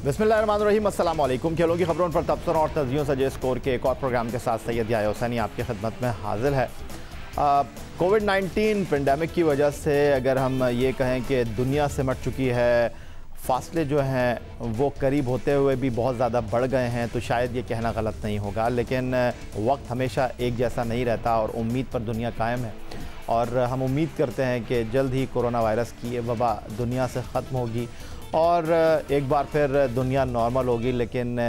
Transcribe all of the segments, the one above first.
बिस्मिल्लाहिर्रहमानिर्रहीम, अस्सलाम वालेकुम। खेलों की खबरों पर तबसरा और तजियों सजे स्कोर के एक और प्रोग्राम के साथ सैयद याह्या हुसैनी आपकी खिदमत में हाजिर है। कोविड-19 पेंडेमिक की वजह से अगर हम ये कहें कि दुनिया सिमट चुकी है, फासले जो हैं वो करीब होते हुए भी बहुत ज़्यादा बढ़ गए हैं, तो शायद ये कहना गलत नहीं होगा। लेकिन वक्त हमेशा एक जैसा नहीं रहता और उम्मीद पर दुनिया कायम है और हम उम्मीद करते हैं कि जल्द ही कोरोना वायरस की ये वबा दुनिया से ख़त्म होगी और एक बार फिर दुनिया नॉर्मल होगी। लेकिन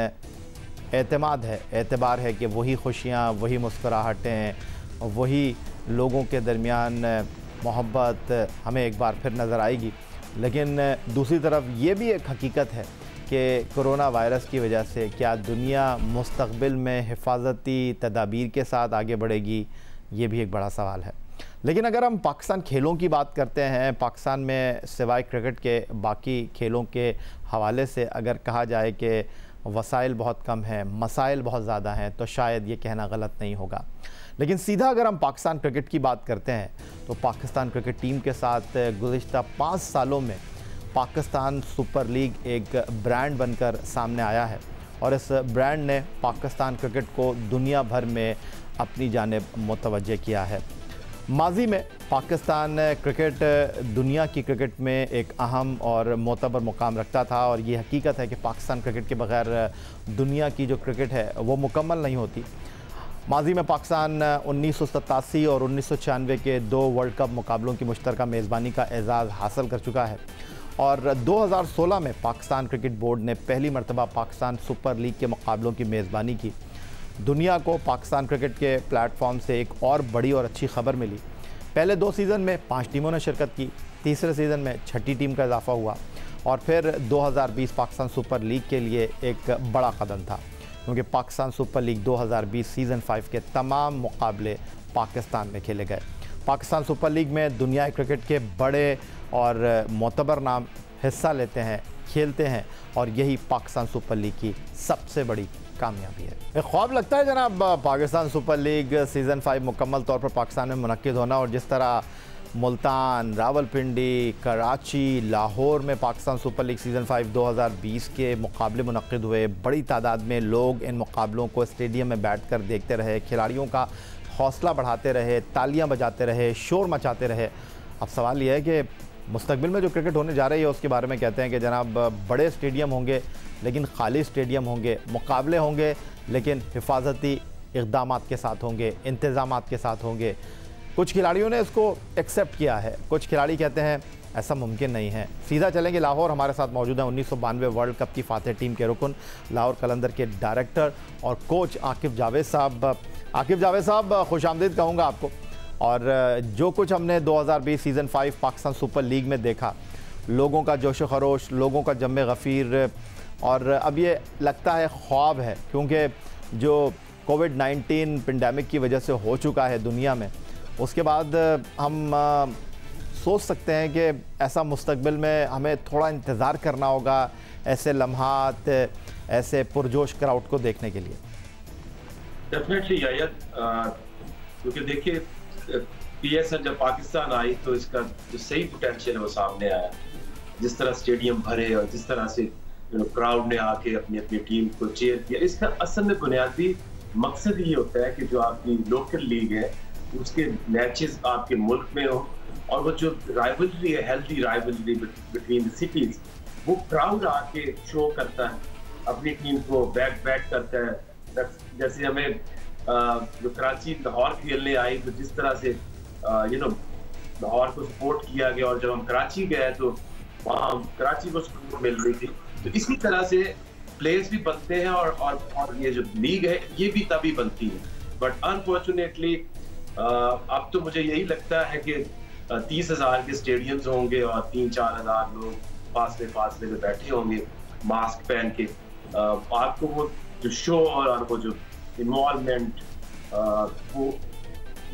एतबार है कि वही खुशियाँ, वही मुस्कुराहटें, वही लोगों के दरमियान मोहब्बत हमें एक बार फिर नज़र आएगी। लेकिन दूसरी तरफ ये भी एक हकीकत है कि कोरोना वायरस की वजह से क्या दुनिया मुस्तक़बिल में हिफाजती तदाबीर के साथ आगे बढ़ेगी, ये भी एक बड़ा सवाल है। लेकिन अगर हम पाकिस्तान खेलों की बात करते हैं, पाकिस्तान में सिवाय क्रिकेट के बाकी खेलों के हवाले से अगर कहा जाए कि वसाइल बहुत कम हैं, मसाइल बहुत ज़्यादा हैं, तो शायद ये कहना गलत नहीं होगा। लेकिन सीधा अगर हम पाकिस्तान क्रिकेट की बात करते हैं तो पाकिस्तान क्रिकेट टीम के साथ गुज़िश्ता 5 सालों में पाकिस्तान सुपर लीग एक ब्रांड बनकर सामने आया है और इस ब्रांड ने पाकिस्तान क्रिकेट को दुनिया भर में अपनी जानिब मुतवज्जे किया है। माजी में पाकिस्तान क्रिकेट दुनिया की क्रिकेट में एक अहम और मोतबर मुकाम रखता था और ये हकीकत है कि पाकिस्तान क्रिकेट के बगैर दुनिया की जो क्रिकेट है वो मुकम्मल नहीं होती। माजी में पाकिस्तान 1987 और 1996 के 2 वर्ल्ड कप मुकाबलों की मुश्तरका मेज़बानी का एज़ाज़ हासिल कर चुका है और 2016 में पाकिस्तान क्रिकेट बोर्ड ने पहली मरतबा पाकिस्तान सुपर लीग के मुकाबलों की मेज़बानी की। दुनिया को पाकिस्तान क्रिकेट के प्लेटफॉर्म से एक और बड़ी और अच्छी खबर मिली। पहले 2 सीज़न में 5 टीमों ने शिरकत की, तीसरे सीज़न में 6ठी टीम का इजाफा हुआ और फिर 2020 पाकिस्तान सुपर लीग के लिए एक बड़ा कदम था, क्योंकि पाकिस्तान सुपर लीग 2020 सीज़न 5 के तमाम मुकाबले पाकिस्तान में खेले गए। पाकिस्तान सुपर लीग में दुनिया क्रिकेट के बड़े और मोतबर नाम हिस्सा लेते हैं, खेलते हैं और यही पाकिस्तान सुपर लीग की सबसे बड़ी कामयाबी है। एक ख्वाब लगता है जनाब पाकिस्तान सुपर लीग सीज़न 5 मुकम्मल तौर पर पाकिस्तान में मुनक्किद होना, और जिस तरह मुल्तान, रावलपिंडी, कराची, लाहौर में पाकिस्तान सुपर लीग सीज़न 5 2020 के मुकाबले मुनक्किद हुए। बड़ी तादाद में लोग इन मुकाबलों को स्टेडियम में बैठकर देखते रहे, खिलाड़ियों का हौसला बढ़ाते रहे, तालियां बजाते रहे, शोर मचाते रहे। अब सवाल यह है कि मुस्तकबिल में जो क्रिकेट होने जा रही है उसके बारे में कहते हैं कि जनाब बड़े स्टेडियम होंगे लेकिन खाली स्टेडियम होंगे, मुकाबले होंगे लेकिन हिफाजती इक़दामात के साथ होंगे, इंतज़ामात के साथ होंगे। कुछ खिलाड़ियों ने इसको एक्सेप्ट किया है, कुछ खिलाड़ी कहते हैं ऐसा मुमकिन नहीं है। सीधा चलेंगे लाहौर, हमारे साथ मौजूद है 1992 वर्ल्ड कप की फातह टीम के रुकन, लाहौर कलंदर के डायरेक्टर और कोच आकिब जावेद साहब। आकिब जावेद साहब, खुशामदीद कहूँगा आपको। और जो कुछ हमने 2020 सीज़न 5 पाकिस्तान सुपर लीग में देखा, लोगों का जोश व खरोश, लोगों का जम्मे गफ़ीर, और अब ये लगता है ख्वाब है, क्योंकि जो कोविड-19 पेंडेमिक की वजह से हो चुका है दुनिया में, उसके बाद हम सोच सकते हैं कि ऐसा मुस्तकबिल में हमें थोड़ा इंतज़ार करना होगा ऐसे लम्हात, ऐसे पुरजोश क्राउड को देखने के लिए। डेफिनेटली यार, क्योंकि देखिए पीएसएल जब पाकिस्तान आई तो इसका जो सही पोटेंशियल है वो सामने आया। जिस तरह स्टेडियम भरे और जिस तरह से क्राउड ने आके अपनी अपनी टीम को चेयर किया, इसका असल में बुनियादी मकसद ये होता है कि जो आपकी लोकल लीग है उसके मैचेस आपके मुल्क में हो और वो जो राइवलरी है, healthy rivalry between the cities, वो क्राउड आके शो करता है, अपनी टीम को बैक करता है। जैसे हमें जो कराची लाहौर खेलने आई तो जिस तरह से लाहौर को सपोर्ट किया गया और जब हम कराची गए तो वहाँ कराची को सपोर्ट मिल रही थी। तो इसी तरह से प्लेयर्स भी बनते हैं और ये जो लीग है ये भी तभी बनती है। बट अनफॉर्चुनेटली अब तो मुझे यही लगता है कि 30,000 के स्टेडियम्स होंगे और 3-4 हज़ार लोग फासले में बैठे होंगे मास्क पहन के। आपको वो जो शो और वो जो इन्वॉल्वमेंट, वो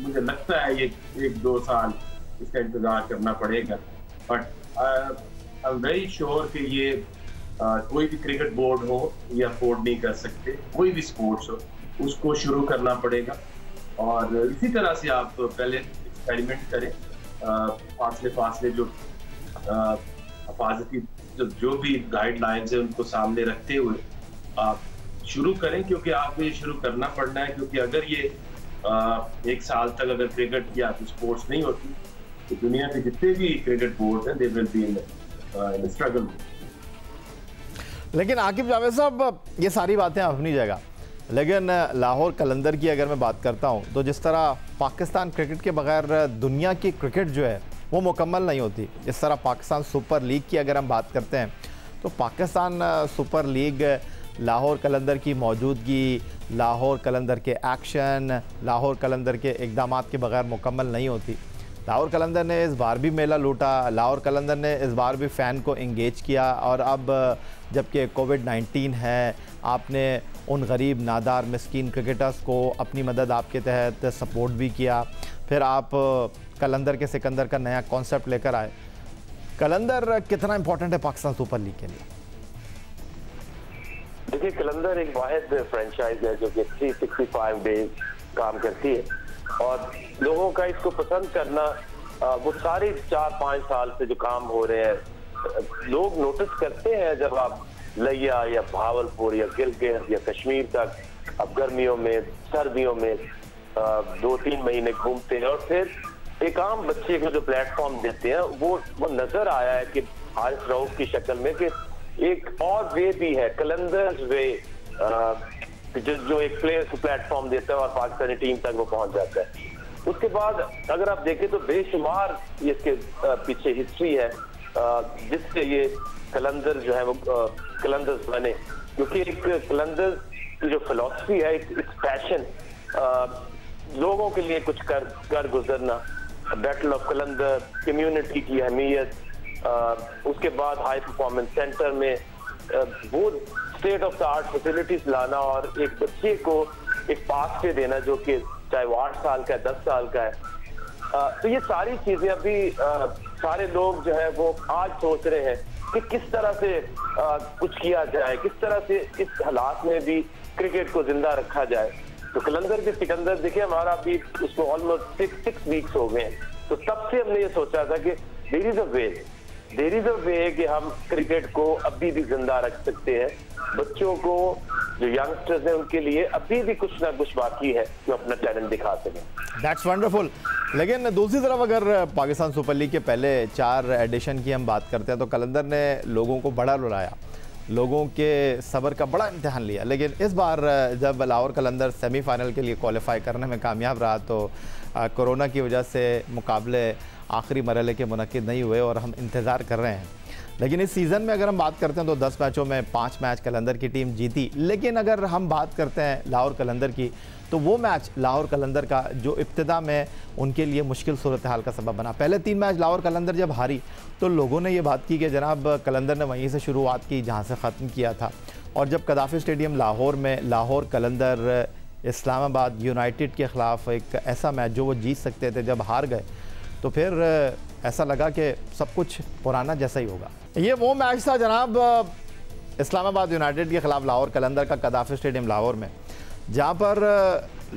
मुझे लगता है ये 1-2 साल इसका इंतजार करना पड़ेगा। But I am very sure कि ये कोई भी क्रिकेट बोर्ड हो ये अफोर्ड नहीं कर सकते, कोई भी स्पोर्ट्स हो उसको शुरू करना पड़ेगा। और इसी तरह से आप पहले एक्सपेरिमेंट करें, फासले जो हिफाजती जो भी गाइडलाइंस है उनको सामने रखते हुए आप शुरू करें, क्योंकि आपको ये शुरू करना पड़ना है। क्योंकि अगर ये एक साल तक अगर क्रिकेट या स्पोर्ट्स नहीं होती तो दुनिया के जितने भी क्रिकेट बोर्ड हैं they will be in struggle. लेकिन आकिब जावेद साहब, ये सारी बातें अपनी जगह, लेकिन लाहौर कलंदर की अगर मैं बात करता हूँ तो जिस तरह पाकिस्तान क्रिकेट के बगैर दुनिया की क्रिकेट जो है वो मुकम्मल नहीं होती। इस तरह पाकिस्तान सुपर लीग की अगर हम बात करते हैं तो पाकिस्तान सुपर लीग लाहौर कलंदर की मौजूदगी, लाहौर कलंदर के एक्शन, लाहौर कलंदर के इक़दामात के बगैर मुकम्मल नहीं होती। लाहौर कलंदर ने इस बार भी मेला लूटा, लाहौर कलंदर ने इस बार भी फ़ैन को इंगेज किया, और अब जबकि कोविड-19 है, आपने उन गरीब नादार मिस्कीन क्रिकेटर्स को अपनी मदद आपके तहत सपोर्ट भी किया। फिर आप कलंदर के सिकंदर का नया कॉन्सेप्ट लेकर आए। कलंदर कितना इंपॉर्टेंट है पाकिस्तान सुपर लीग के लिए? देखिए, कलंदर एक वाहिद फ्रेंचाइज है जो कि 365 डेज काम करती है, और लोगों का इसको पसंद करना, वो सारे 4-5 साल से जो काम हो रहे हैं, लोग नोटिस करते हैं। जब आप लिया या भावलपुर या गिलगित या कश्मीर तक अब गर्मियों में सर्दियों में 2-3 महीने घूमते हैं, और फिर एक आम बच्चे को जो प्लेटफॉर्म देते हैं वो नजर आया है कि हारिस रऊफ की शक्ल में कि एक और वे भी है, कलंदर्स वे, जो एक प्लेयर को प्लेटफॉर्म देता है और पाकिस्तानी टीम तक वो पहुंच जाता है। उसके बाद अगर आप देखें तो बेशुमार इसके पीछे हिस्ट्री है जिससे ये कलंदर जो है वो कलंदर्स बने, क्योंकि एक कलंदर की जो फिलॉसफी है, एक पैशन, लोगों के लिए कुछ कर गुजरना, बैटल ऑफ कलंदर, कम्युनिटी की अहमियत, उसके बाद हाई परफॉर्मेंस सेंटर में वो state of the art facilities लाना और एक बच्चे को एक पासवे देना जो कि चाहे वो 8 साल का है, 10 साल का है। तो ये सारी चीजें अभी सारे लोग जो है वो आज सोच रहे हैं कि किस तरह से कुछ किया जाए, किस तरह से इस हालात में भी क्रिकेट को जिंदा रखा जाए। तो कलंदर के सिकंदर देखिए, हमारा अभी उसको ऑलमोस्ट 6 वीक्स हो गए हैं, तो तब से हमने ये सोचा था कि देयर इज अ वे कि हम क्रिकेट को अभी भी जिंदा रख सकते हैं। बच्चों को, जो यंगस्टर्स हैं, उनके लिए अभी भी कुछ ना कुछ बाकी है जो अपना टैलेंट दिखा सकें। That's wonderful. लेकिन दूसरी तरफ अगर पाकिस्तान सुपर लीग के पहले 4 एडिशन की हम बात करते हैं तो कलंदर ने लोगों को बड़ा रुलाया, लोगों के सब्र का बड़ा इम्तिहान लिया। लेकिन इस बार जब लाहौर कलंदर सेमीफाइनल के लिए क्वालिफाई करने में कामयाब रहा तो कोरोना की वजह से मुकाबले आखिरी मरहले के मुनक्किद नहीं हुए और हम इंतज़ार कर रहे हैं। लेकिन इस सीज़न में अगर हम बात करते हैं तो 10 मैचों में 5 मैच कलंदर की टीम जीती। लेकिन अगर हम बात करते हैं लाहौर कलंदर की तो वो मैच लाहौर कलंदर का जो इब्तिदा में उनके लिए मुश्किल सूरत हाल का सबब बना। पहले 3 मैच लाहौर कलंदर जब हारी तो लोगों ने ये बात की कि जनाब कलंदर ने वहीं से शुरुआत की जहाँ से ख़त्म किया था। और जब कदाफ़ी स्टेडियम लाहौर में लाहौर कलंदर इस्लामाबाद यूनाइटेड के ख़िलाफ़ एक ऐसा मैच जो वो जीत सकते थे, जब हार गए तो फिर ऐसा लगा कि सब कुछ पुराना जैसा ही होगा। ये वो मैच था जनाब इस्लामाबाद यूनाइटेड के ख़िलाफ़ लाहौर कलंदर का कदाफ़ी स्टेडियम लाहौर में, जहाँ पर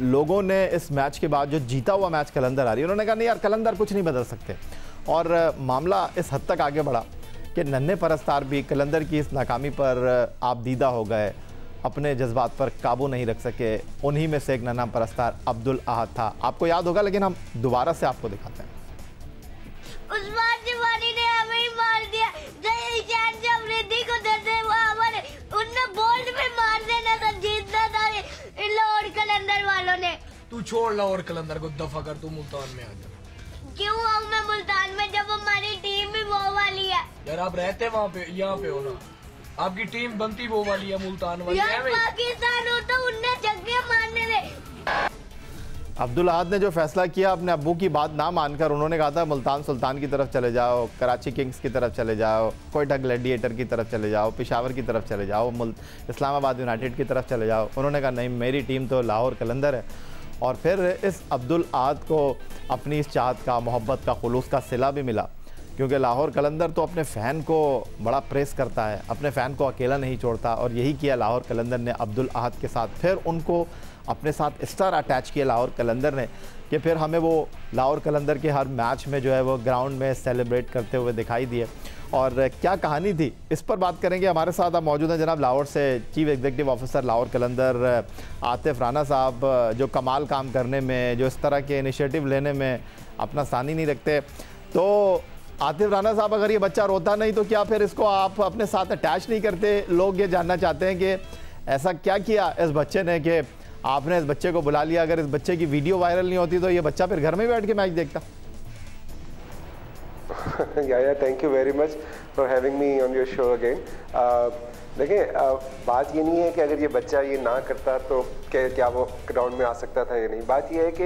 लोगों ने इस मैच के बाद जो जीता हुआ मैच कलंदर आ रही, उन्होंने कहा नहीं यार कलंदर कुछ नहीं बदल सकते। और मामला इस हद तक आगे बढ़ा कि नन्हे परस्तार भी कलंदर की इस नाकामी पर आप दीदा हो गए, अपने जज्बात पर काबू नहीं रख सके। उन्हीं में से एक नन्हा परस्तार अब्दुल अहद था, आपको याद होगा, लेकिन हम दोबारा से आपको दिखाते हैं। उस बार तिवारी ने हमें ही मार दिया, को दे उनने बोल्ड में मार देना था, जीतना था लाहौर कलंदर वालों ने। तू छोड़ लाहौर कलंदर को, दफा कर, तू मुल्तान में आ जा। क्यों आऊँ मैं मुल्तान में जब हमारी टीम भी वो वाली है? यार आप रहते वहाँ पे, यहाँ पे हो ना, आपकी टीम बनती वो वाली है, मुल्तान वाली है। पाकिस्तान हो तो उनने जगह मारने दे। अब्दुल अहद ने जो फैसला किया अपने अब्बू की बात ना मानकर, उन्होंने कहा था मुल्तान सुल्तान की तरफ चले जाओ, कराची किंग्स की तरफ चले जाओ, कोयटा ग्लैडिएटर की तरफ चले जाओ, पेशावर की तरफ चले जाओ, इस्लामाबाद यूनाइटेड की तरफ चले जाओ। उन्होंने कहा नहीं, मेरी टीम तो लाहौर कलंदर है। और फिर इस अब्दुल अहद को अपनी इस चाहत का, मोहब्बत का, खुलूस का सिला भी मिला, क्योंकि लाहौर कलंदर तो अपने फ़ैन को बड़ा प्रेस करता है, अपने फ़ैन को अकेला नहीं छोड़ता। और यही किया लाहौर कलंदर ने अब्दुल अहद के साथ। फिर उनको अपने साथ इस तरह अटैच किया लाहौर कलंदर ने कि फिर हमें वो लाहौर कलंदर के हर मैच में जो है वो ग्राउंड में सेलिब्रेट करते हुए दिखाई दिए। और क्या कहानी थी, इस पर बात करेंगे। हमारे साथ अब मौजूद हैं जनाब लाहौर से चीफ एग्जीक्यूटिव ऑफिसर लाहौर कलंदर आतिफ राना साहब, जो कमाल काम करने में, जो इस तरह के इनिशिएटिव लेने में अपना सानी नहीं रखते। तो आतिफ राना साहब, अगर ये बच्चा रोता नहीं तो क्या फिर इसको आप अपने साथ अटैच नहीं करते? लोग ये जानना चाहते हैं कि ऐसा क्या किया इस बच्चे ने कि आपने इस बच्चे को बुला लिया। अगर इस बच्चे की वीडियो वायरल नहीं होती तो ये बच्चा फिर घर में बैठ के मैच देखता। Yeah, thank you very much for having me on your show again. देखिए, बात ये नहीं है कि अगर ये बच्चा ये ना करता तो क्या वो ग्राउंड में आ सकता था या नहीं। बात ये है कि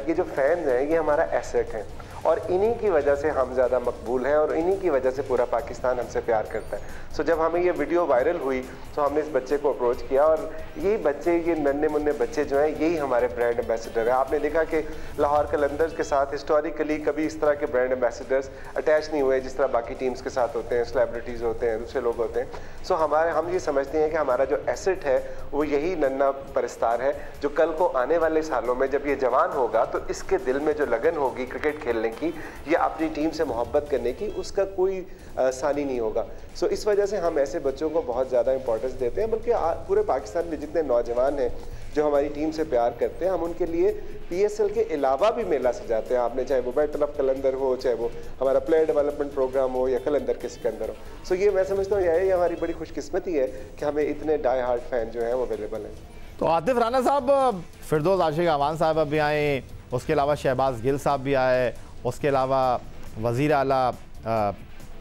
ये जो फैंस हैं ये हमारा एसेट है और इन्हीं की वजह से हम ज़्यादा मकबूल हैं और इन्हीं की वजह से पूरा पाकिस्तान हमसे प्यार करता है। सो जब हमें ये वीडियो वायरल हुई तो हमने इस बच्चे को अप्रोच किया और ये बच्चे, ये नन्हे मुन्ने बच्चे जो हैं, यही हमारे ब्रांड एम्बेसडर हैं। आपने देखा कि लाहौर कलंदर्स के साथ हिस्टोरिकली कभी इस तरह के ब्रांड एम्बेसडर्स अटैच नहीं हुए जिस तरह बाकी टीम्स के साथ होते हैं, सेलिब्रिटीज़ होते हैं, दूसरे लोग होते हैं। सो हम ये समझते हैं कि हमारा जो एसेट है वो यही नन्हा परस्तार है, जो कल को आने वाले सालों में जब ये जवान होगा तो इसके दिल में जो लगन होगी क्रिकेट खेलने की या अपनी टीम से मोहब्बत करने की, उसका कोई सानी नहीं होगा। सो इस वजह से हम ऐसे बच्चों को बहुत ज़्यादा इंपॉर्टेंस देते हैं। बल्कि पूरे पाकिस्तान में जितने नौजवान हैं जो हमारी टीम से प्यार करते हैं, हम उनके लिए PSL के अलावा भी मेला सजाते हैं। आपने चाहे वो बैटल ऑफ कलंदर हो, चाहे वो हमारा प्लेयर डेवलपमेंट प्रोग्राम हो या कलंदर के सिकंदर हो। सो ये मैं समझता हूँ ये हमारी बड़ी खुशकिस्मती है कि हमें इतने डाई हार्ड फैन जो हैं वो अवेलेबल हैं। तो आतिफ राना साहब, फिरदौस आशिक अवान साहब भी आए, उसके अलावा शहबाज गिल साहब भी आए, उसके अलावा वज़ीर आला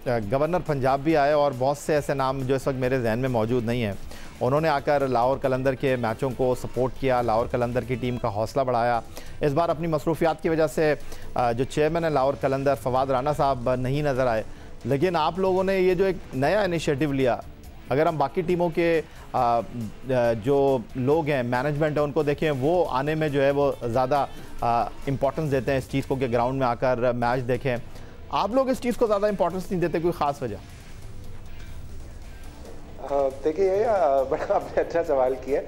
गवर्नर पंजाब भी आए और बहुत से ऐसे नाम जो इस वक्त मेरे जहन में मौजूद नहीं हैं। उन्होंने आकर लाहौर कलंदर के मैचों को सपोर्ट किया, लाहौर कलंदर की टीम का हौसला बढ़ाया। इस बार अपनी मसरूफियात की वजह से जो चेयरमैन है लाहौर कलंदर फवाद राना साहब नहीं नज़र आए, लेकिन आप लोगों ने ये जो एक नया इनिशिएटिव लिया, अगर हम बाकी टीमों के जो लोग हैं, मैनेजमेंट है, उनको देखें, वो आने में जो है वो ज़्यादा इम्पोर्टेंस देते हैं इस चीज़ को कि ग्राउंड में आकर मैच देखें। आप लोग इस चीज़ को ज़्यादा इंपॉर्टेंस नहीं देते, कोई ख़ास वजह? देखिए, बड़ा आपने अच्छा सवाल किया।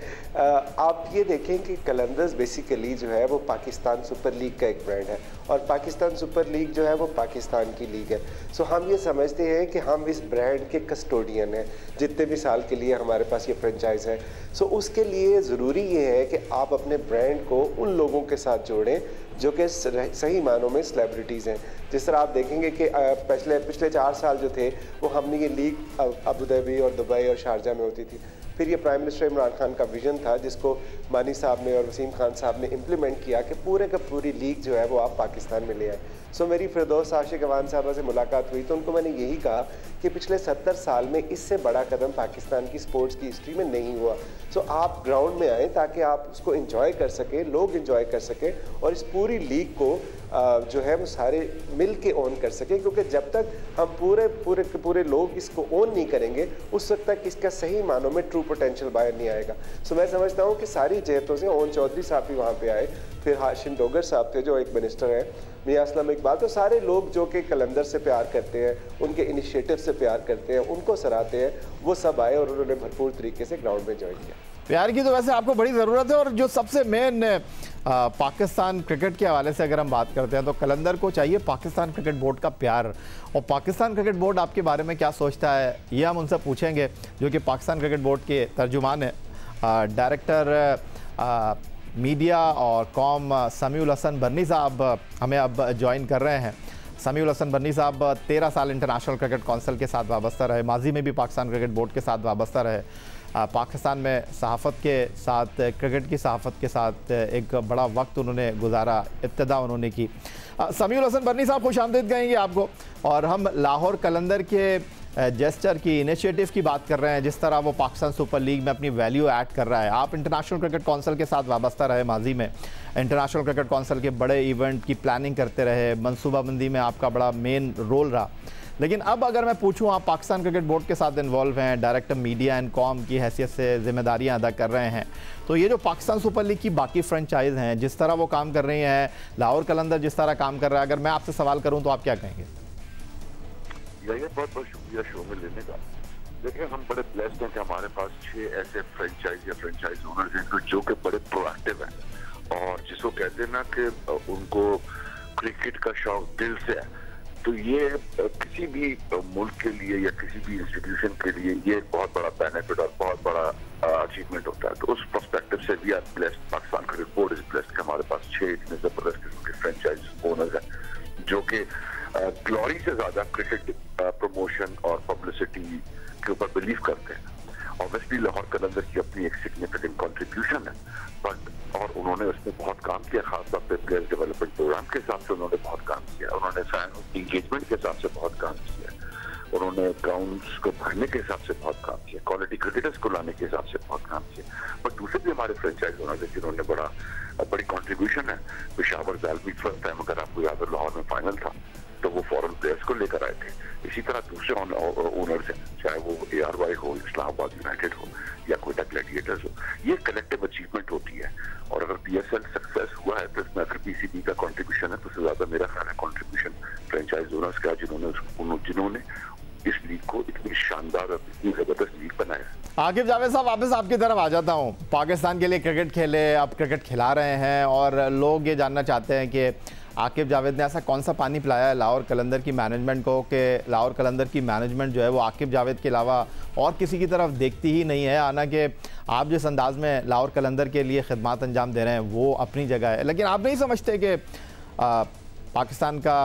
आप ये देखें कि कलंदर्स बेसिकली जो है वो पाकिस्तान सुपर लीग का एक ब्रांड है और पाकिस्तान सुपर लीग जो है वो पाकिस्तान की लीग है। सो हम ये समझते हैं कि हम इस ब्रांड के कस्टोडियन हैं जितने भी साल के लिए हमारे पास ये फ्रेंचाइज है। सो उसके लिए ज़रूरी ये है कि आप अपने ब्रांड को उन लोगों के साथ जोड़ें जो कि सही मानों में सेलिब्रिटीज़ हैं। जिस तरह आप देखेंगे कि पिछले 4 साल जो थे वो हमने ये लीग अबू धाबी और दुबई और शारजा में होती थी। फिर ये प्राइम मिनिस्टर इमरान खान का विजन था जिसको मानी साहब ने और वसीम खान साहब ने इम्प्लीमेंट किया कि पूरे का पूरी लीग जो है वो आप पाकिस्तान में ले आए। सो मेरी फिरदौस आशिक अवान साहबा से मुलाकात हुई तो उनको मैंने यही कहा कि पिछले 70 साल में इससे बड़ा कदम पाकिस्तान की स्पोर्ट्स की हिस्ट्री में नहीं हुआ। सो आप ग्राउंड में आएँ ताकि आप उसको इंजॉय कर सकें, लोग इंजॉय कर सकें और इस पूरी लीग को जो है वो सारे मिल के ओन कर सकें, क्योंकि जब तक हम पूरे लोग इसको ओन नहीं करेंगे उस वक्त तक इसका सही मानों में ट्रू पोटेंशियल बाहर नहीं आएगा। सो मैं समझता हूँ कि सारी जहतों से ओन चौधरी साहब भी वहाँ पे आए, फिर हाशिम डोगर साहब थे जो एक मिनिस्टर हैं, मियां असलम इकबाल, तो सारे लोग जो कि कलंदर से प्यार करते हैं, उनके इनिशिएटिव से प्यार करते हैं, उनको सराहते हैं, वो सब आए और उन्होंने भरपूर तरीके से ग्राउंड में ज्वाइन किया। प्यार की तो वैसे आपको बड़ी ज़रूरत है। और जो सबसे मेन पाकिस्तान क्रिकेट के हवाले से अगर हम बात करते हैं तो कलंदर को चाहिए पाकिस्तान क्रिकेट बोर्ड का प्यार। और पाकिस्तान क्रिकेट बोर्ड आपके बारे में क्या सोचता है ये हम उनसे पूछेंगे, जो कि पाकिस्तान क्रिकेट बोर्ड के तर्जुमान है, डायरेक्टर मीडिया और कॉम समीउल हसन बर्नी साहब हमें अब ज्वाइन कर रहे हैं। समीउल हसन बर्नी साहब 13 साल इंटरनेशनल क्रिकेट काउंसिल के साथ वाबस्ता रहे, माजी में भी पाकिस्तान क्रिकेट बोर्ड के साथ वाबस्ता रहे, पाकिस्तान में सहाफ़त के साथ, क्रिकेट की सहाफ़त के साथ एक बड़ा वक्त उन्होंने गुजारा, इब्तिदा उन्होंने की। समीउल हसन बर्नी साहब खुश आमदीद कहेंगे आपको। और हम लाहौर कलंदर के जेस्चर की, इनिशिएटिव की बात कर रहे हैं, जिस तरह वो पाकिस्तान सुपर लीग में अपनी वैल्यू ऐड कर रहा है। आप इंटरनेशनल क्रिकेट काउंसिल के साथ वाबस्ता रहे माजी में, इंटरनेशनल क्रिकेट काउंसिल के बड़े इवेंट की प्लानिंग करते रहे, मनसूबाबंदी में आपका बड़ा मेन रोल रहा। लेकिन अब अगर मैं पूछूं, आप पाकिस्तान क्रिकेट बोर्ड के साथ इन्वॉल्व हैं, डायरेक्टर मीडिया एंड कॉम की हैसियत से जिम्मेदारियां अदा कर रहे हैं, तो ये जो पाकिस्तान सुपर लीग की बाकी फ्रेंचाइज हैं, जिस तरह वो काम कर रही हैं, लाहौर कलंदर जिस तरह काम कर रहा है, अगर मैं आपसे सवाल करूं तो आप क्या कहेंगे? बहुत बहुत शुक्रिया शो में लेने का। देखिए, हम बड़े ब्लेस्ड हैं कि हमारे पास 6 ऐसे फ्रेंचाइज या फ्रेंचाइज ओनर्स हैं जो कि बड़े प्रोएक्टिव हैं और जिसको कहते हैं ना कि उनको क्रिकेट का शौक दिल से है। तो ये किसी भी मुल्क के लिए या किसी भी इंस्टीट्यूशन के लिए ये एक बहुत बड़ा बेनिफिट और बहुत बड़ा अचीवमेंट होता है। तो उस पर्सपेक्टिव से भी आप blessed, Pakistan cricket board is blessed कि हमारे पास 6 इतने जबरदस्त किस्म के फ्रेंचाइज ओनर्स हैं जो कि ग्लोरी से ज्यादा क्रिकेट प्रमोशन और पब्लिसिटी के ऊपर बिलीव करते हैं। ऑब्वियसली लाहौर कलंदर की अपनी एक सिग्निफिकेंट कंट्रीब्यूशन है, बट और उन्होंने उसमें बहुत काम किया, खासतौर पे प्लेयर्स डेवलपमेंट प्रोग्राम के हिसाब से उन्होंने बहुत काम किया, उन्होंने फैन इंगेजमेंट के हिसाब से बहुत काम किया, उन्होंने ग्राउंड्स को भरने के हिसाब से बहुत काम किया, क्वालिटी क्रिकेटर्स को लाने के हिसाब से बहुत काम किया। बट दूसरे भी हमारे फ्रेंचाइज ओनर्स हैं जिन्होंने बड़ी कंट्रीब्यूशन है। पेशावर ज़ालमी फर्स्ट टाइम अगर आपको याद है लाहौर में फाइनल था तो वो फॉरेन प्लेयर्स को लेकर आए थे। इसी तरह दूसरे ओनर्स हैं, चाहे वो ARY हो, इस्लामाबाद यूनाइटेड हो या कोयटा ग्लैडिएटर्स हो। ये कलेक्टिव अचीवमेंट होती है और अगर PSL सक्सेस हुआ है तो इसमें अगर PCB का कंट्रीब्यूशन है तो उससे ज्यादा मेरा ख्याल है कंट्रीब्यूशन फ्रेंचाइज ओनर्स का जिन्होंने इस लीग को इतनी शानदार और इतनी जबरदस्त लीग बनाया। आकिब जावेद साहब, वापस आपकी तरफ आ जाता हूँ। पाकिस्तान के लिए क्रिकेट खेले, अब क्रिकेट खिला रहे हैं और लोग ये जानना चाहते हैं कि आकिब जावेद ने ऐसा कौन सा पानी पिलाया है लाहौर कलंदर की मैनेजमेंट को कि लाहौर कलंदर की मैनेजमेंट जो है वो आकिब जावेद के अलावा और किसी की तरफ देखती ही नहीं है। हालांकि आप जिस अंदाज में लाहौर कलंदर के लिए खिदमत अंजाम दे रहे हैं वो अपनी जगह है, लेकिन आप नहीं समझते कि पाकिस्तान का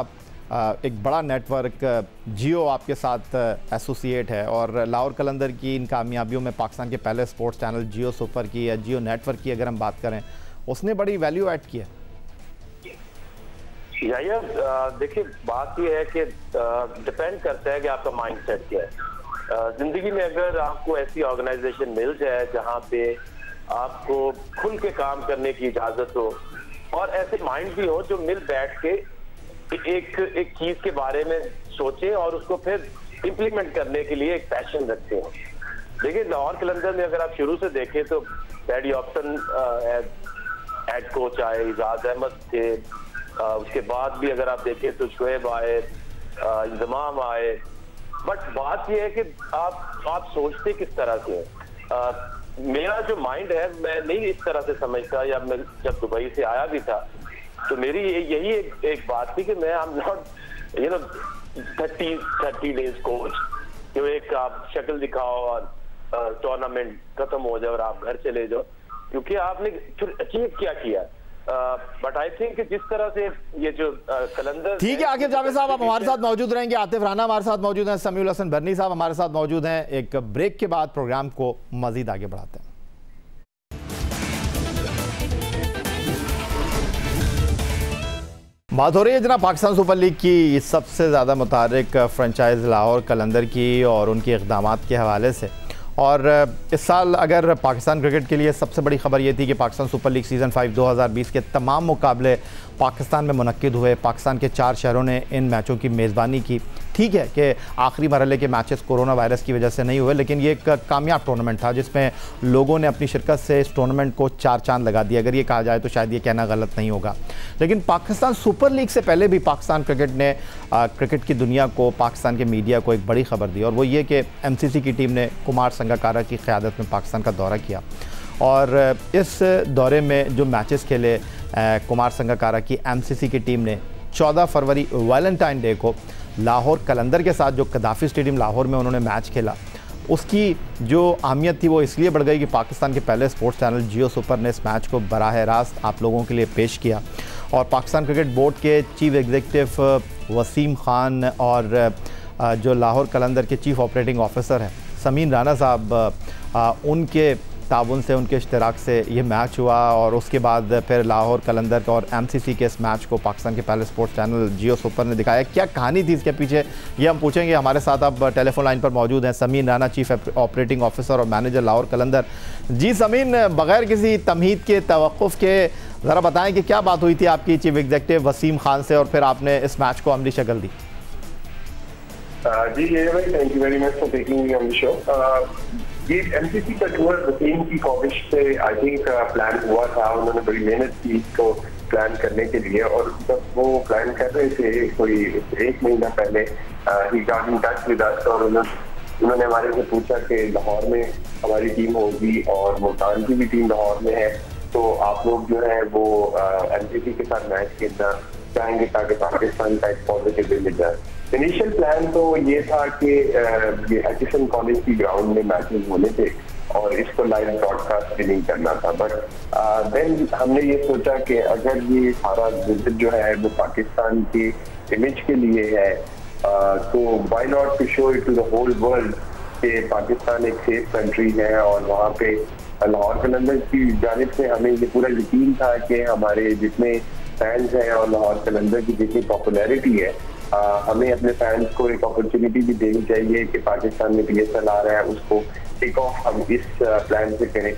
एक बड़ा नेटवर्क जियो आपके साथ एसोसिएट है और लाहौर कलंदर की इन कामयाबियों में पाकिस्तान के पहले स्पोर्ट्स चैनल जियो सुपर की या जियो नेटवर्क की अगर हम बात करें, उसने बड़ी वैल्यू ऐड की है। देखिए, बात यह है कि डिपेंड करता है कि आपका माइंडसेट क्या है। जिंदगी में अगर आपको ऐसी ऑर्गेनाइजेशन मिल जाए जहां पे आपको खुल के काम करने की इजाजत हो और ऐसे माइंड भी हो जो मिल बैठ के एक चीज के बारे में सोचे और उसको फिर इम्प्लीमेंट करने के लिए एक पैशन रखते हो। देखिए, लाहौर कलंदर में अगर आप शुरू से देखें तो पैडी ऑप्शन हेड कोच आए, इजाज अहमद थे, उसके बाद भी अगर आप देखें तो शुएब आए, इंजमाम आए। बट बात यह है कि आप सोचते किस तरह से। मेरा जो माइंड है मैं नहीं इस तरह से समझता, या मैं जब दुबई से आया भी था तो मेरी यही एक बात थी कि मैं I am not 30 days coach, जो एक आप शक्ल दिखाओ और टूर्नामेंट खत्म हो जाए और आप घर चले जाओ, क्योंकि आपने फिर अचीव क्या किया। बट आई थिंक जिस तरह से ये जो कलंदर। ठीक है आकिब जावेद साहब, आप हमारे साथ मौजूद रहेंगे। आतिफ राना हमारे साथ मौजूद हैं, समीउल हसन बरनी साहब हमारे साथ मौजूद हैं। एक ब्रेक के बाद प्रोग्राम को मजीद आगे बढ़ाते हैं। बात हो रही है जनाब पाकिस्तान सुपर लीग की सबसे ज़्यादा मुतारिक फ्रेंचाइज लाहौर कलंदर की और उनके इक़दामात के हवाले से। और इस साल अगर पाकिस्तान क्रिकेट के लिए सबसे बड़ी खबर ये थी कि पाकिस्तान सुपर लीग सीज़न 5 2020 के तमाम मुकाबले पाकिस्तान में मुनक्किद हुए। पाकिस्तान के 4 शहरों ने इन मैचों की मेज़बानी की। ठीक है कि आखिरी मरहले के मैचेस कोरोना वायरस की वजह से नहीं हुए, लेकिन ये एक कामयाब टूर्नामेंट था जिसमें लोगों ने अपनी शिरकत से इस टूर्नामेंट को 4 चांद लगा दिया। अगर ये कहा जाए तो शायद ये कहना गलत नहीं होगा। लेकिन पाकिस्तान सुपर लीग से पहले भी पाकिस्तान क्रिकेट ने क्रिकेट की दुनिया को, पाकिस्तान के मीडिया को एक बड़ी खबर दी, और वो ये कि MCC की टीम ने कुमार संगकारा की क़यादत में पाकिस्तान का दौरा किया। और इस दौरे में जो मैचेस खेले कुमार संगकारा की MCC की टीम ने 14 फरवरी वैलेंटाइन डे को लाहौर कलंदर के साथ जो कदाफ़ी स्टेडियम लाहौर में उन्होंने मैच खेला, उसकी जो अहमियत थी वो इसलिए बढ़ गई कि पाकिस्तान के पहले स्पोर्ट्स चैनल जियो सुपर ने इस मैच को बराह रास्त आप लोगों के लिए पेश किया। और पाकिस्तान क्रिकेट बोर्ड के चीफ एग्जीक्यूटिव वसीम खान और जो लाहौर कलंदर के चीफ ऑपरेटिंग ऑफिसर हैं समीन राना साहब, उनके ताउन से, उनके इश्तराक से ये मैच हुआ। और उसके बाद फिर लाहौर कलंदर और MCC के इस मैच को पाकिस्तान के पहले स्पोर्ट्स चैनल जियो सुपर ने दिखाया। क्या कहानी थी इसके पीछे, ये हम पूछेंगे। हमारे साथ अब टेलीफोन लाइन पर मौजूद हैं Sameen Rana, chief operating officer और मैनेजर लाहौर कलंदर। जी समीन, बग़ैर किसी तमहीद के, तवक़्क़ुफ़ के, ज़रा बताएँ कि क्या बात हुई थी आपकी चीफ एग्जीक्यूटिव वसीम खान से और फिर आपने इस मैच को अमली शक्ल दी। जी भाई, thank you very much for taking me on the show. ये MCC का टूर वसीम की कॉविश से आई थिंक प्लान हुआ था। उन्होंने बड़ी मेहनत की इसको प्लान करने के लिए, और जब वो प्लान कर रहे थे कोई 1 महीना पहले he got in touch with us, और उन्होंने हमारे से पूछा कि लाहौर में हमारी टीम होगी और मुल्तान की भी टीम लाहौर में है, तो आप लोग जो है वो MCC के साथ मैच खेलना चाहेंगे ताकि पाकिस्तान का एक पॉजिटिव इमेज आए। इनिशियल प्लान तो ये था कि ये एचिसन कॉलेज की ग्राउंड में मैचेस होने थे और इसको लाइव ब्रॉडकास्ट भी नहीं करना था, बट देन हमने ये सोचा कि अगर ये सारा विजिट जो है वो पाकिस्तान के इमेज के लिए है, तो why not to show it to the whole world कि पाकिस्तान एक सेफ कंट्री है। और वहाँ पे लाहौर कलंदर की जानिब से हमें ये पूरा यकीन था कि हमारे जितने फैंस हैं और लाहौर कलंदर की जितनी पॉपुलैरिटी है, हमें अपने फैंस को एक अपॉर्चुनिटी भी देनी चाहिए कि पाकिस्तान में PSL आ रहा है, उसको टेक ऑफ हम इस प्लान से करें।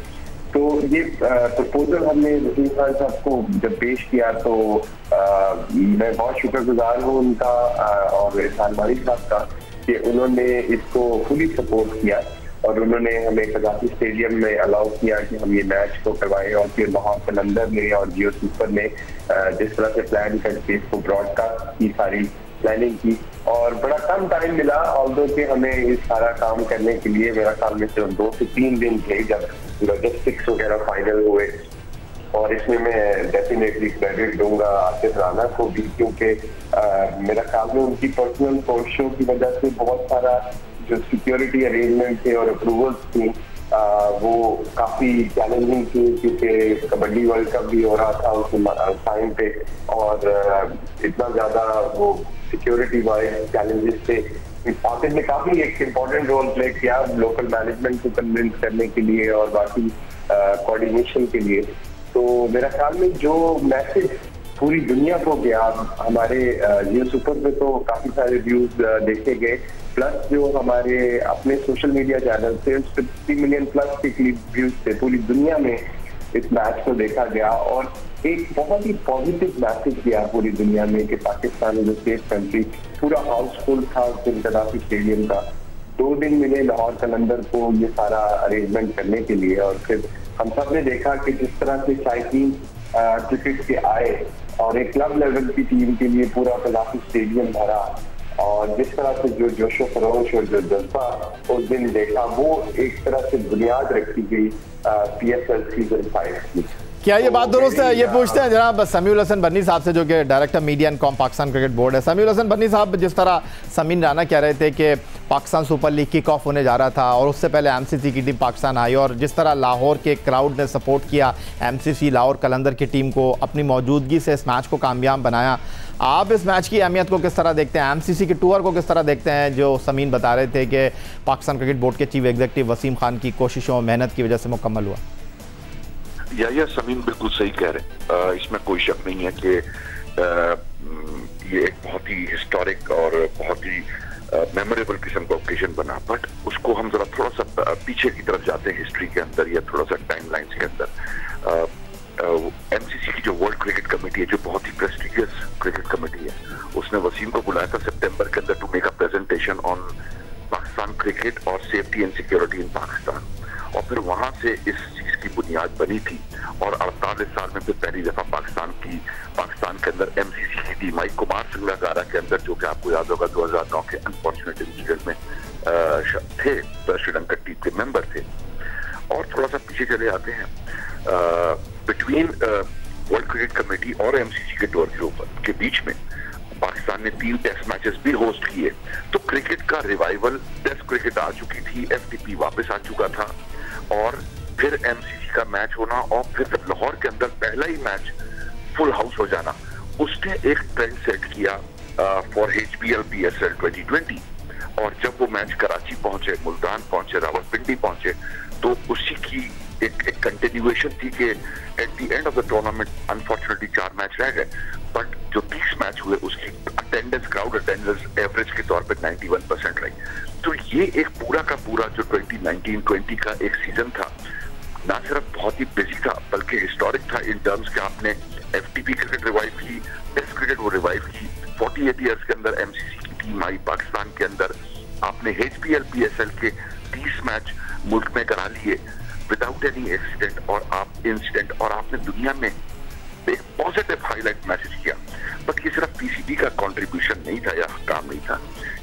तो ये प्रपोजल हमने वसीम खान साहब को जब पेश किया तो मैं बहुत शुक्रगुजार हूँ उनका और इरफान मारी साहब का कि उन्होंने इसको फुली सपोर्ट किया और उन्होंने हमें कज़ाकी स्टेडियम में अलाउ किया कि हम ये मैच को करवाएं। और फिर लाहौर कलंदर ने और जियो सुपर ने जिस तरह से प्लान करके इसको ब्रॉडकास्ट की सारी प्लानिंग की और बड़ा कम टाइम मिला, ऑल्दो कि हमें इस सारा काम करने के लिए मेरा ख्याल में सिर्फ 2 से 3 दिन थे जब लॉजिस्टिक्स वगैरह फाइनल हुए। और इसमें मैं डेफिनेटली क्रेडिट दूंगा आसिफ राना को भी, क्योंकि मेरा ख्याल में उनकी पर्सनल कोशिशों की वजह से बहुत सारा जो सिक्योरिटी अरेंजमेंट थे और अप्रूवल्स थी वो काफी चैलेंजिंग थी, क्योंकि कबड्डी वर्ल्ड कप भी हो रहा था उस टाइम पे और इतना ज्यादा वो सिक्योरिटी वाइज चैलेंजेस थे। आसिफ ने काफी एक इम्पोर्टेंट रोल प्ले किया लोकल मैनेजमेंट को कन्विंस करने के लिए और बाकी कोऑर्डिनेशन के लिए। तो मेरा ख्याल में जो मैसेज पूरी दुनिया को गया, हमारे जियो सुपर पे तो काफी सारे व्यूज देखे गए, प्लस जो हमारे अपने सोशल मीडिया चैनल थे उस पर 3 मिलियन प्लस के क्लिप व्यूज थे। पूरी दुनिया में इस मैच को देखा गया और एक बहुत ही पॉजिटिव मैसेज गया पूरी दुनिया में कि Pakistan is a safe country. पूरा हाउसफुल था कज़ाकी स्टेडियम का। 2 दिन मिले लाहौर कलंदर को ये सारा अरेंजमेंट करने के लिए और फिर हम सब ने देखा कि जिस तरह से शायकीन क्रिकेट के आए और एक क्लब लेवल की टीम के लिए पूरा कज़ाकी स्टेडियम भरा और जिस तरह से जो जोशो खरोश और जो जज्बा उस दिन देखा, वो एक तरह से बुनियाद रखी गई PSL सीजन 5 की। क्या ये बात दुरुस्त है? ये पूछते हैं जनाब समीउल हसन बन्नी साहब से, जो कि director media and com Pakistan cricket board है। समीउल हसन बन्नी साहब, जिस तरह समीन राना कह रहे थे कि Pakistan super league kick off होने जा रहा था और उससे पहले MCC की टीम पाकिस्तान आई और जिस तरह लाहौर के क्राउड ने सपोर्ट किया MCC लाहौर कलंदर की टीम को, अपनी मौजूदगी से इस मैच को कामयाब बनाया, आप इस मैच की अहमियत को किस तरह देखते हैं? MCC के टूर को किस तरह देखते हैं जो समीन बता रहे थे कि पाकिस्तान क्रिकेट बोर्ड के चीफ एग्जीक्यूटिव वसीम खान की कोशिशों और मेहनत की वजह से मुकम्मल हुआ? या समीन बिल्कुल सही कह रहे, इसमें कोई शक नहीं है कि ये एक बहुत ही हिस्टोरिक और बहुत ही मेमोरेबल किस्म का ओकेजन बना। बट उसको हम जरा थोड़ा सा पीछे की तरफ जाते हैं हिस्ट्री के अंदर या थोड़ा सा टाइमलाइंस के अंदर। MCC की जो वर्ल्ड क्रिकेट कमेटी है, जो बहुत ही प्रेस्टिजियस क्रिकेट कमेटी है, उसने वसीम को बुलाया था सितंबर के अंदर to make a presentation on Pakistan cricket और safety and security in Pakistan. और फिर वहां से इस चीज की बुनियाद बनी थी और 48 साल में फिर पहली दफा पाकिस्तान के अंदर MCC की टीम आई। कुमार संगकारा के अंदर, जो कि आपको याद होगा 2009 के अनफॉर्चुनेट इंसिडेंट में थे, श्रीलंका टीम के मेंबर थे। और थोड़ा सा पीछे चले आते हैं, बिटवीन वर्ल्ड क्रिकेट कमेटी और MCC के टूर के बीच में पाकिस्तान ने 3 टेस्ट मैचेस भी होस्ट किए। तो क्रिकेट का रिवाइवल, टेस्ट क्रिकेट आ चुकी थी, FTP वापस आ चुका था और फिर MCC का मैच होना और फिर लाहौर के अंदर पहला ही मैच फुल हाउस हो जाना, उसने एक ट्रेंड सेट किया फॉर HBL PSL 2020। और जब वो मैच कराची पहुंचे, मुल्तान पहुंचे, रावलपिंडी पहुंचे, तो उसी की एक कंटिन्यूएशन थी कि at the end of the tournament unfortunately 4 match रह गए, बट जो 30 मैच हुए उसकी अटेंडेंस, क्राउड अटेंडेंस एवरेज के तौर पे 91% रही। तो ये एक पूरा का पूरा जो 2019-20 का एक सीजन था, ना सिर्फ बहुत ही बिजी था बल्कि हिस्टोरिक था इन टर्म्स के आपने FTP क्रिकेट रिवाइव की, टेस्ट क्रिकेट वो रिवाइव की। 48 ईयर्स के अंदर MCC की टीम आई पाकिस्तान के अंदर, आपने HBL PSL के 30 मैच मुल्क में करा लिए विदाउट एनी इंसिडेंट और आपने दुनिया में एक पॉजिटिव हाईलाइट मैसेज किया। बट ये सिर्फ PCB का कंट्रीब्यूशन नहीं था या काम नहीं था,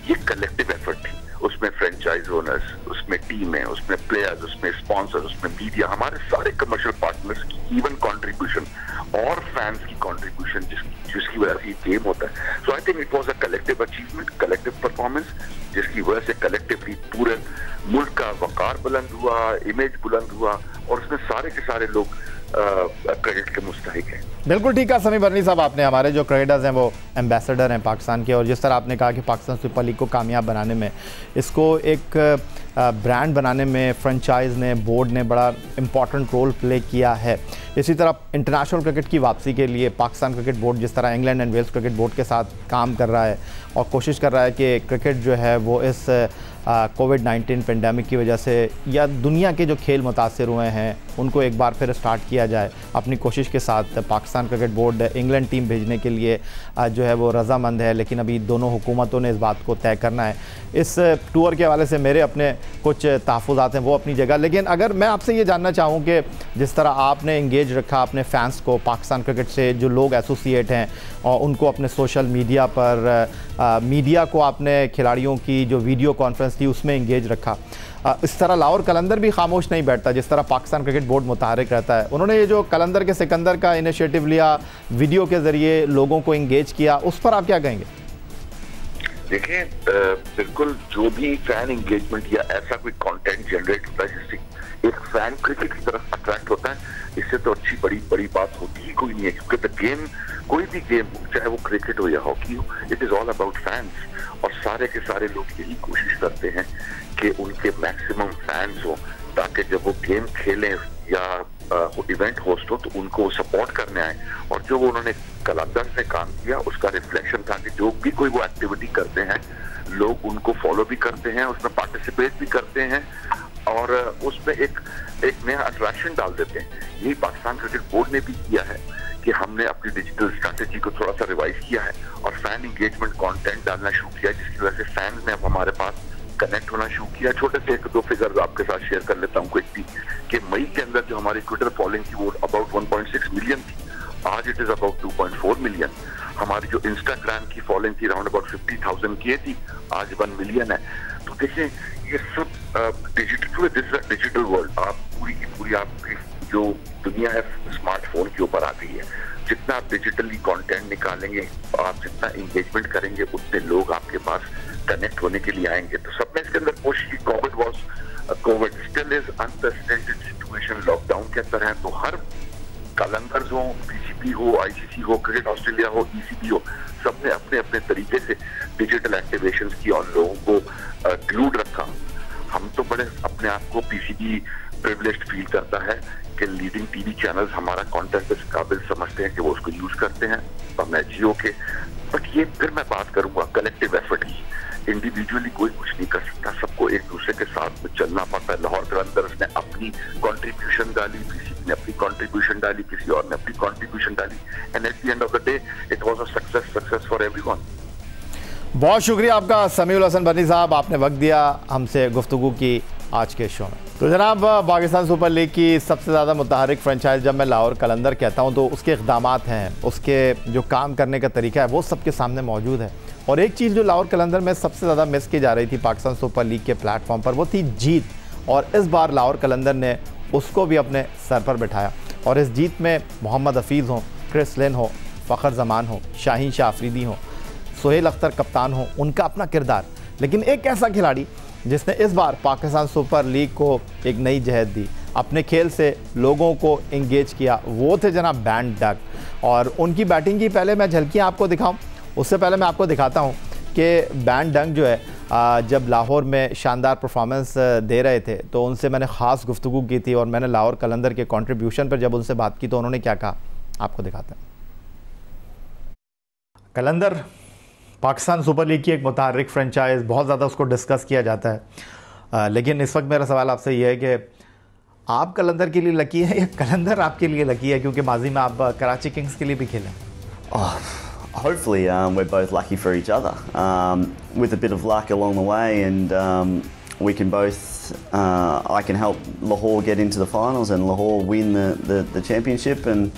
ये कलेक्टिव एफर्ट थी। उसमें फ्रेंचाइज ओनर्स, उसमें टीमें, उसमें प्लेयर्स, उसमें स्पॉन्सर्स, उसमें मीडिया, हमारे सारे कमर्शियल पार्टनर्स की इवन कंट्रीब्यूशन और फैंस की कंट्रीब्यूशन जिसकी वजह से गेम होता है। So I think it was a collective achievement, collective performance, जिसकी वजह से कलेक्टिवली पूरे मुल्क का वकार बुलंद हुआ, इमेज बुलंद हुआ, और उसमें सारे के सारे लोग क्रेडिट के मुस्तहिक हैं। बिल्कुल ठीक है समी बर्नी साहब, आपने हमारे जो क्रिकेटर्स हैं वो एम्बेसडर हैं पाकिस्तान के, और जिस तरह आपने कहा कि पाकिस्तान सुपर लीग को कामयाब बनाने में, इसको एक ब्रांड बनाने में फ्रेंचाइज ने, बोर्ड ने बड़ा इम्पॉर्टेंट रोल प्ले किया है। इसी तरह इंटरनेशनल क्रिकेट की वापसी के लिए पाकिस्तान क्रिकेट बोर्ड जिस तरह England and Wales cricket board के साथ काम कर रहा है और कोशिश कर रहा है कि क्रिकेट जो है वो इस कोविड-19 पेंडेमिक की वजह से या दुनिया के जो खेल मुतासर हुए हैं उनको एक बार फिर स्टार्ट किया जाए, अपनी कोशिश के साथ Pakistan cricket board England team भेजने के लिए जो है वो रज़ामंद है, लेकिन अभी दोनों हुकूमतों ने इस बात को तय करना है। इस टूर के हवाले से मेरे अपने कुछ तहफ़्फ़ुज़ात हैं वो अपनी जगह, लेकिन अगर मैं आपसे ये जानना चाहूँ कि जिस तरह आपने इंगेज रखा अपने फैंस को, पाकिस्तान क्रिकेट से जो लोग एसोसिएट हैं और उनको अपने सोशल मीडिया पर, मीडिया को आपने खिलाड़ियों की जो वीडियो कॉन्फ्रेंस थी उसमें इंगेज रखा, इस तरह लाहौर कलंदर भी खामोश नहीं बैठता जिस तरह पाकिस्तान क्रिकेट बोर्ड मुतहरिक रहता है। उन्होंने ये जो कलंदर के सिकंदर का इनिशिएटिव लिया, वीडियो के ज़रिए लोगों को इंगेज किया, उस पर आप क्या कहेंगे? देखिए, बिल्कुल जो भी फैन इंगेजमेंट या ऐसा कोई कंटेंट जनरेट होता है जिससे एक फैन क्रिकेट की तरफ अट्रैक्ट होता है, इससे तो अच्छी बड़ी बात होती ही कोई नहीं है, क्योंकि द गेम, कोई भी गेम चाहे वो क्रिकेट हो या हॉकी हो, it is all about fans, और सारे के सारे लोग यही कोशिश करते हैं कि उनके मैक्सिमम फैंस हो, ताकि जब वो गेम खेलें या इवेंट होस्ट हो तो उनको सपोर्ट करने आए। और जो वो उन्होंने कलंदर से काम किया उसका रिफ्लेक्शन था कि जो भी कोई वो एक्टिविटी करते हैं लोग उनको फॉलो भी करते हैं, उसमें पार्टिसिपेट भी करते हैं और उसमें एक नया अट्रैक्शन डाल देते हैं। यही पाकिस्तान क्रिकेट बोर्ड ने भी किया है कि हमने अपनी डिजिटल स्ट्रैटेजी को थोड़ा सा रिवाइज किया है और फैन इंगेजमेंट कंटेंट डालना शुरू किया, जिसकी वजह से फैंस ने अब हमारे पास कनेक्ट होना शुरू किया। छोटे से 1-2 फिगर्स आपके साथ शेयर कर लेता हूँ क्विकली कि मई के अंदर जो हमारी ट्विटर फॉलोइंग थी वो अबाउट 1.6 मिलियन थी, आज इट इज अबाउट 2.4 मिलियन। हमारी जो इंस्टाग्राम की फॉलोइंग थी अराउंड अबाउट 50,000 की थी, आज 1 मिलियन है। तो देखिए ये सब डिजिटल वर्ल्ड, आप पूरी की पूरी आपकी जो दुनिया है स्मार्टफोन के ऊपर आ गई है। जितना आप डिजिटली कंटेंट निकालेंगे, आप जितना एंगेजमेंट करेंगे, उतने लोग आपके पास कनेक्ट होने के लिए आएंगे। तो सबने इसके अंदर कोशिश की। Covid still is unprecedented situation, lockdown के अंदर है, तो हर कलंदर्स हो, पीसीबी हो, आईसीसी हो, क्रिकेट ऑस्ट्रेलिया हो, ईसीबी हो, सबने अपने अपने तरीके से डिजिटल एक्टिवेशंस की और लोगों को ग्लूड रखा। हम तो बड़े अपने आप को पीसीबी प्रिविलेज्ड फील करता है कि लीडिंग टीवी चैनल्स हमारा कंटेंट इस काबिल समझते हैं कि वो उसको यूज करते हैं, और मैं जियो के। बट ये फिर मैं बात करूंगा कलेक्टिव एफर्ट की। इंडिविजुअली कोई कुछ नहीं कर सकता, सबको एक दूसरे के साथ में चलना पड़ता है। लाहौर कलंदर्स ने अपनी कंट्रीब्यूशन डाली, पीसीबी ने अपनी कंट्रीब्यूशन डाली, किसी और ने अपनी कंट्रीब्यूशन डाली, and at the end of the day it was a success for everyone. बहुत शुक्रिया आपका समीउल हसन बर्नी साहब, आपने वक्त दिया हमसे गुफ्तगू की आज के शो में। तो जनाब, पाकिस्तान सुपर लीग की सबसे ज़्यादा मुतहरिक फ्रेंचाइज जब मैं लाहौर कलंदर कहता हूँ तो उसके इक़दामात हैं, उसके जो काम करने का तरीका है वो सबके सामने मौजूद है। और एक चीज़ जो लाहौर कलंदर में सबसे ज़्यादा मिस की जा रही थी पाकिस्तान सुपर लीग के प्लेटफॉर्म पर, वो थी जीत। और इस बार लाहौर कलंदर ने उसको भी अपने सर पर बिठाया, और इस जीत में मोहम्मद हफीज़ हों, क्रिस लिन हो, फ़खर जमान हो, शाहीन शाह अफरीदी हो, सोहेल अख्तर कप्तान हो, उनका अपना किरदार। लेकिन एक ऐसा खिलाड़ी जिसने इस बार पाकिस्तान सुपर लीग को एक नई जहत दी, अपने खेल से लोगों को इंगेज किया, वो थे जनाब बैन डक। और उनकी बैटिंग की पहले मैं झलकियाँ आपको दिखाऊं, उससे पहले मैं आपको दिखाता हूं कि बैन डंग जो है जब लाहौर में शानदार परफॉर्मेंस दे रहे थे तो उनसे मैंने ख़ास गुफ्तगू की थी, और मैंने लाहौर कलंदर के कंट्रीब्यूशन पर जब उनसे बात की तो उन्होंने क्या कहा आपको दिखाते हैं। कलंदर पाकिस्तान सुपर लीग की एक मुतहर्रिक फ्रेंचाइज, बहुत ज़्यादा उसको डिस्कस किया जाता है, लेकिन इस वक्त मेरा सवाल आपसे ये है कि आप कलंदर के लिए लकी है या कलंदर आपके लिए लकी है, क्योंकि माजी में आप कराची किंग्स के लिए भी खेले? Hopefully we're both lucky for each other, with a bit of luck along the way, and we can both I can help Lahore get into the finals and Lahore win the championship, and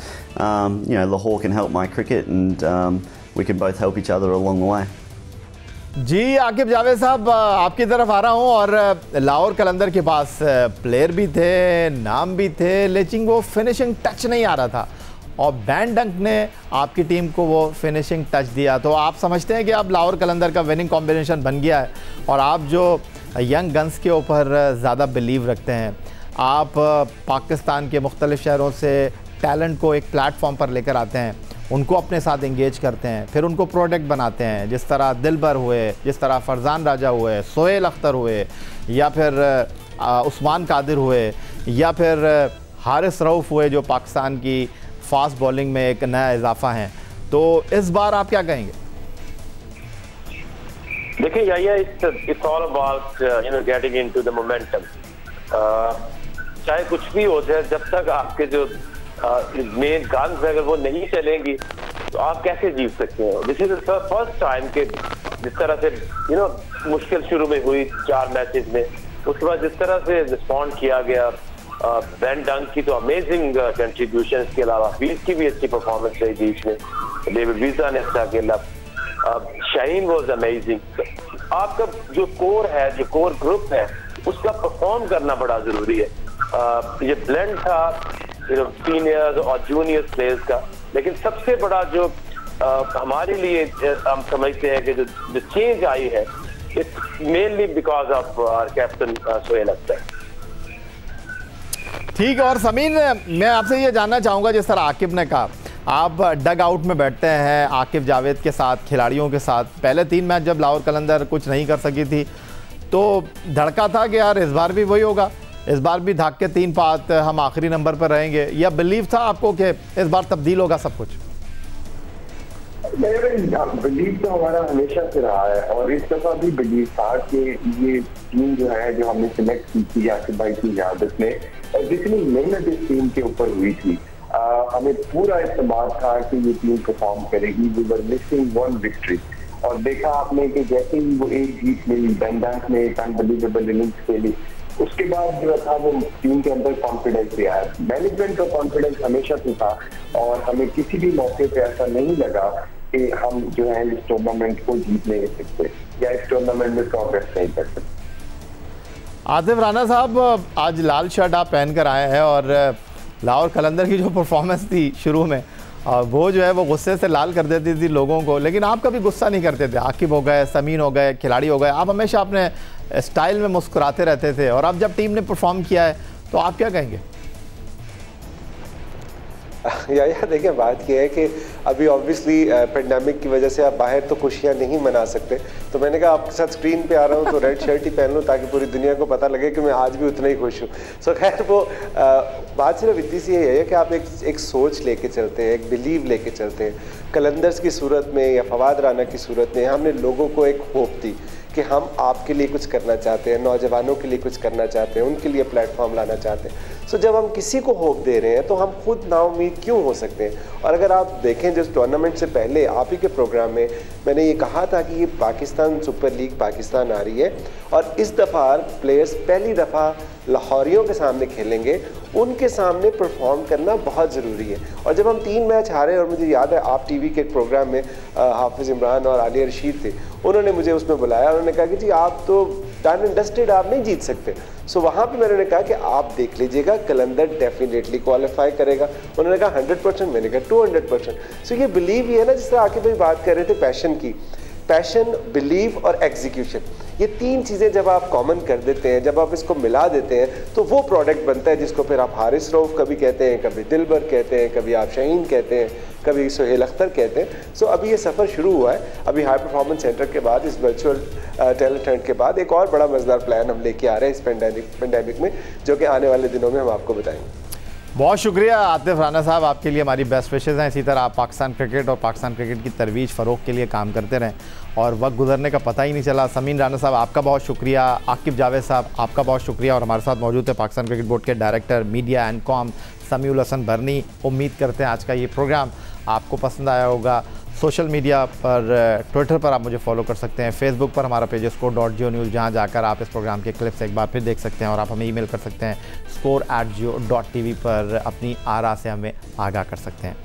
you know, Lahore can help my cricket, and we can both help each other along the way. जी आकिब जावेद साहब, आपकी तरफ आ रहा हूँ। और लाहौर कलंदर के पास player भी थे, नाम भी थे, लेकिन वो फिनिशिंग टच नहीं आ रहा था, और वैन डंक ने आपकी टीम को वो फिनिशिंग टच दिया। तो आप समझते हैं कि अब लाहौर कलंदर का विनिंग कॉम्बिनेशन बन गया है और आप जो यंग गन्स के ऊपर ज़्यादा बिलीव रखते हैं, आप पाकिस्तान के मुख्तलिफ़ शहरों से टैलेंट को एक प्लेटफॉर्म पर लेकर आते हैं, उनको अपने साथ इंगेज करते हैं, फिर उनको प्रोडक्ट बनाते हैं, जिस तरह दिलबर हुए, जिस तरह फरजान राजा हुए, सोहेल अख्तर हुए, या फिर उस्मान कादिर हुए, या फिर हारिस रऊफ़ हुए जो पाकिस्तान की फास्ट बॉलिंग में एक नया इजाफा हैं। तो इस बार आप क्या कहेंगे? देखिए yeah yeah, it's all about getting into the momentum. चाहे कुछ भी हो जाए, जब तक आपके जो मेन गन्स अगर वो नहीं चलेंगी तो आप कैसे जीत सकते हैं? This is the first time के जिस तरह से मुश्किल शुरू में हुई 4 मैचेस में, उसके बाद जिस तरह से रिस्पॉन्ड किया गया, वैन डंक की तो अमेजिंग कंट्रीब्यूशन, के अलावा वीज की भी अच्छी परफॉर्मेंस रही बीच में, डेविड वीजा ने अच्छा खेला, शाहीन वाज अमेजिंग। आपका जो कोर है, जो कोर ग्रुप है, उसका परफॉर्म करना बड़ा जरूरी है। ये ब्लेंड था सीनियर्स और जूनियर प्लेयर्स का, लेकिन सबसे बड़ा जो हमारे लिए हम समझते हैं कि जो चेंज आई है, it's mainly because of captain Sohail Akhtar. ठीक है। और समीन, मैं आपसे ये जानना चाहूँगा, जिस तरह आकिब ने कहा, आप डग आउट में बैठते हैं आकिब जावेद के साथ, खिलाड़ियों के साथ। पहले 3 मैच जब लाहौर कलंदर कुछ नहीं कर सकी थी तो धड़का था कि यार इस बार भी वही होगा, इस बार भी धाक के 3 पात हम आखिरी नंबर पर रहेंगे, या बिलीव था आपको कि इस बार तब्दील होगा सब कुछ? बिलीव तो हमारा हमेशा से रहा है और इस दफा भी बिलीव था कि ये टीम जो है, जो हमने सिलेक्ट की थी आसिफ भाई की क़यादत में, और जितनी मेहनत इस टीम के ऊपर हुई थी, हमें पूरा इत्मीनान था कि ये टीम परफॉर्म करेगी। वी वर मिसिंग 1 विक्ट्री, और देखा आपने कि जैसे ही वो एक जीत मिली, वैन डंक ने एक अनबिलीवेबल इनिंग्स खेली, उसके बाद जो था वो टीम के अंदर कॉन्फिडेंस भी आया। मैनेजमेंट का कॉन्फिडेंस हमेशा से था और हमें किसी भी मौके पे ऐसा नहीं लगा कि हम जो है इस टूर्नामेंट को जीत नहीं सकते या इस टूर्नामेंट में प्रोग्रेस नहीं कर सकते। आतिफ राना साहब, आज लाल शर्ट आप पहन कर आए हैं और लाहौर कलंदर की जो परफॉर्मेंस थी शुरू में, वो जो है वो गुस्से से लाल कर देती थी लोगों को, लेकिन आप कभी गुस्सा नहीं करते थे। आकिब हो गए, समीन हो गए, खिलाड़ी हो गए, आप हमेशा अपने स्टाइल में मुस्कुराते रहते थे। और अब जब टीम ने परफॉर्म किया है तो आप क्या कहेंगे? या देखिए, बात यह है कि अभी ऑब्वियसली पेंडेमिक की वजह से आप बाहर तो खुशियां नहीं मना सकते, तो मैंने कहा आपके साथ स्क्रीन पे आ रहा हूं तो रेड शर्ट ही पहन लूं ताकि पूरी दुनिया को पता लगे कि मैं आज भी उतना ही खुश हूं। सो खैर, वो बात सिर्फ इतनी सी है कि आप एक सोच लेके चलते हैं, एक बिलीव लेके चलते हैं। कलंदर्स की सूरत में या फवाद राना की सूरत में हमने लोगों को एक होप दी कि हम आपके लिए कुछ करना चाहते हैं, नौजवानों के लिए कुछ करना चाहते हैं, उनके लिए प्लेटफॉर्म लाना चाहते हैं। सो जब हम किसी को होप दे रहे हैं तो हम खुद नाउम्मीद क्यों हो सकते हैं? और अगर आप देखें, जिस टूर्नामेंट से पहले आप ही के प्रोग्राम में मैंने ये कहा था कि ये पाकिस्तान सुपर लीग पाकिस्तान आ रही है और इस दफ़ा प्लेयर्स पहली दफ़ा लाहौरियों के सामने खेलेंगे, उनके सामने परफॉर्म करना बहुत ज़रूरी है। और जब हम 3 मैच हारे, और मुझे याद है आप टीवी के एक प्रोग्राम में हाफिज़ इमरान और आलिया रशीद थे, उन्होंने मुझे उसमें बुलाया, उन्होंने कहा कि जी आप तो डन एंड डस्टेड, आप नहीं जीत सकते। सो वहाँ पे मैंने कहा कि आप देख लीजिएगा, कलंदर डेफिनेटली क्वालिफाई करेगा। उन्होंने कहा 100%, मैंने कहा 200%। सो ये बिलीव ही है ना, जिस तरह आके भाई बात कर रहे थे पैशन की, पैशन, बिलीव और एग्जीक्यूशन, ये 3 चीज़ें जब आप कॉमन कर देते हैं, जब आप इसको मिला देते हैं, तो वो प्रोडक्ट बनता है जिसको फिर आप हारिस रऊफ़ कभी कहते हैं, कभी दिलबर कहते हैं, कभी आप शाहीन कहते हैं, कभी सोहेल अख्तर कहते हैं। सो अभी ये सफ़र शुरू हुआ है। अभी हाई परफॉर्मेंस सेंटर के बाद, इस वर्चुअल टैलेंट हंट के बाद एक और बड़ा मज़ेदार प्लान हम लेके आ रहे हैं इस पेंडेमिक में, जो कि आने वाले दिनों में हम आपको बताएंगे। बहुत शुक्रिया आतिफ राना साहब, आपके लिए हमारी बेस्ट विशेज़ हैं। इसी तरह आप पाकिस्तान क्रिकेट और पाकिस्तान क्रिकेट की तरवीज फ़रोग़ के लिए काम करते रहें और वक्त गुजरने का पता ही नहीं चला। समीन राना साहब, आपका बहुत शुक्रिया। आकिब जावेद साहब, आपका बहुत शुक्रिया। और हमारे साथ मौजूद है पाकिस्तान क्रिकेट बोर्ड के director media and com Samiul Hasan Barni. उम्मीद करते हैं आज का ये प्रोग्राम आपको पसंद आया होगा। सोशल मीडिया पर, ट्विटर पर आप मुझे फॉलो कर सकते हैं, फेसबुक पर हमारा पेज score.geo-news, जहाँ जाकर आप इस प्रोग्राम के क्लिप्स एक बार फिर देख सकते हैं। और आप हमें ईमेल कर सकते हैं score@geo.tv पर अपनी आरा से हमें आगाह कर सकते हैं।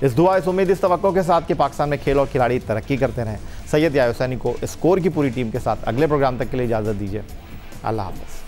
इस दुआ, इस उम्मीद, इस तवक्को के साथ कि पाकिस्तान में खेल और खिलाड़ी तरक्की करते रहें। सैयद या हुसैनी को स्कोर की पूरी टीम के साथ अगले प्रोग्राम तक के लिए इजाज़त दीजिए। अल्लाह हाफ़िज़।